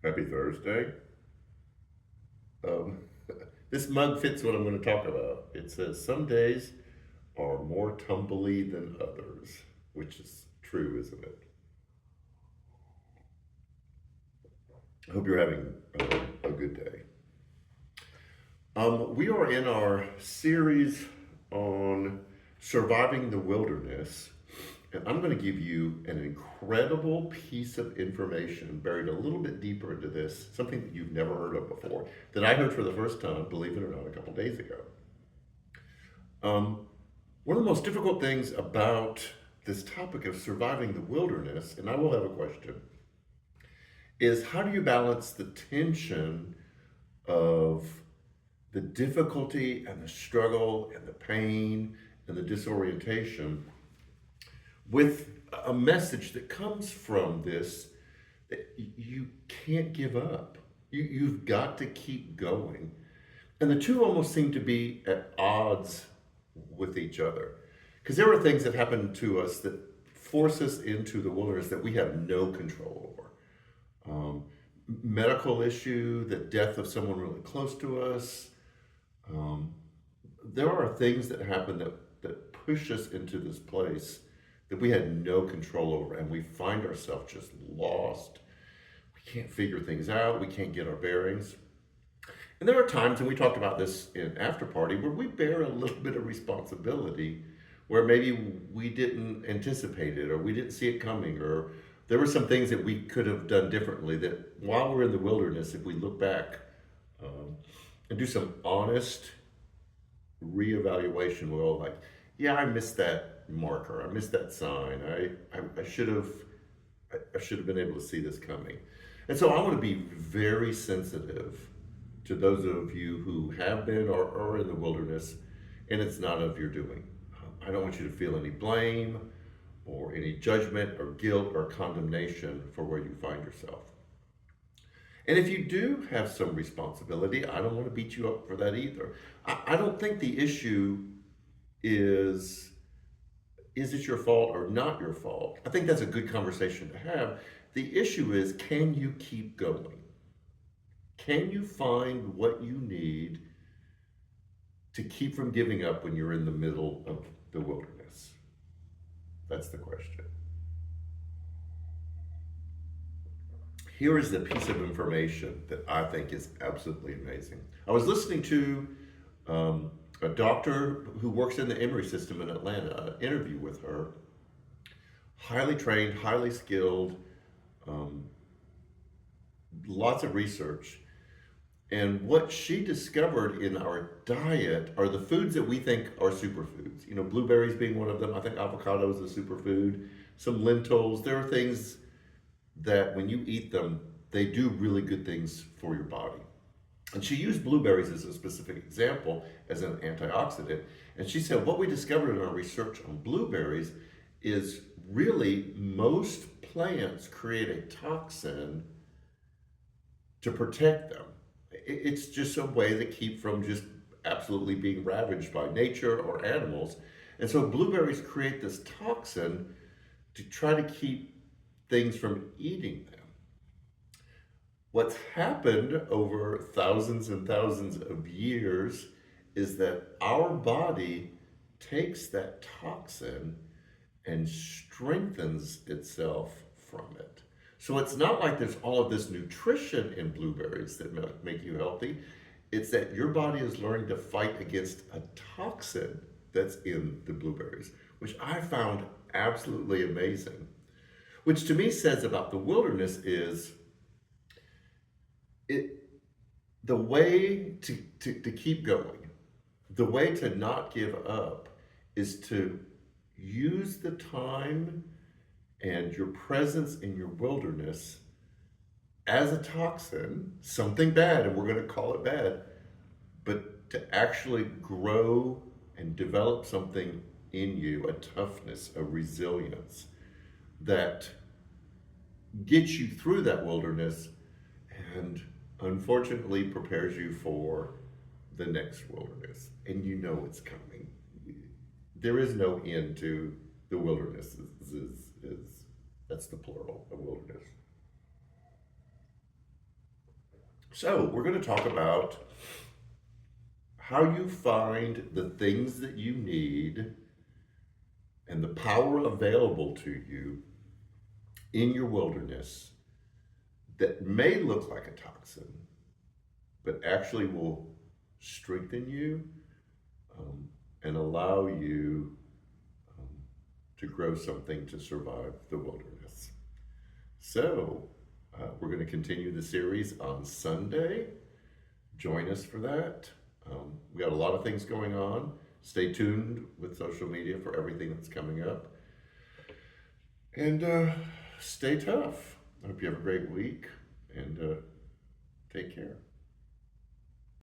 Happy Thursday. Um, this mug fits what I'm going to talk about. It says, Some days are more tumbly than others, which is true, isn't it? I hope you're having a good day. We are in our series on surviving the wilderness, and I'm going to give you an incredible piece of information buried a little bit deeper into this, something that you've never heard of before, that I heard for the first time, believe it or not, a couple days ago. Um, One of the most difficult things about this topic of surviving the wilderness, and I will have a question, is how do you balance the tension of the difficulty and the struggle and the pain and the disorientation with a message that comes from this that you can't give up. You've got to keep going. And the two almost seem to be at odds with each other. Because there are things that happen to us that force us into the wilderness that we have no control over. Um, Medical issue, the death of someone really close to us. Um, there are things that happen that push us into this place that we had no control over, and we find ourselves just lost. We can't figure things out, we can't get our bearings. And there are times, and we talked about this in After Party, where we bear a little bit of responsibility where maybe we didn't anticipate it or we didn't see it coming, or there were some things that we could have done differently that while we're in the wilderness, if we look back um, and do some honest reevaluation, we're all like, yeah, I missed that marker, I missed that sign, I should have. I should have been able to see this coming. And so I want to be very sensitive to those of you who have been or are in the wilderness and it's not of your doing. I don't want you to feel any blame or any judgment or guilt or condemnation for where you find yourself. And if you do have some responsibility, I don't want to beat you up for that either. I don't think the issue is is it your fault or not your fault? I think that's a good conversation to have. The issue is, can you keep going? Can you find what you need to keep from giving up when you're in the middle of the wilderness? That's the question. Here is the piece of information that I think is absolutely amazing. I was listening to um, a doctor who works in the Emory system in Atlanta, an interview with her, highly trained, highly skilled, um, lots of research. And what she discovered in our diet are the foods that we think are superfoods. You know, blueberries being one of them. I think avocado is a superfood. Some lentils. There are things that when you eat them, they do really good things for your body. And she used blueberries as a specific example as an antioxidant. And she said what we discovered in our research on blueberries is really most plants create a toxin to protect them. It's just a way to keep from just absolutely being ravaged by nature or animals. And so blueberries create this toxin to try to keep things from eating them. What's happened over thousands and thousands of years is that our body takes that toxin and strengthens itself from it. So it's not like there's all of this nutrition in blueberries that make you healthy. It's that your body is learning to fight against a toxin that's in the blueberries, which I found absolutely amazing. Which to me says about the wilderness is it the way to keep going, the way to not give up is to use the time and your presence in your wilderness as a toxin, something bad, and we're going to call it bad, but to actually grow and develop something in you, a toughness, a resilience that gets you through that wilderness and unfortunately prepares you for the next wilderness. And you know it's coming. There is no end to the wilderness. That's the plural of wilderness. So, we're going to talk about how you find the things that you need and the power available to you in your wilderness that may look like a toxin, but actually will strengthen you, um, and allow you um, to grow something to survive the wilderness. So, we're going to continue the series on Sunday. Join us for that. We got a lot of things going on. Stay tuned with social media for everything that's coming up. And stay tough. I hope you have a great week, and take care.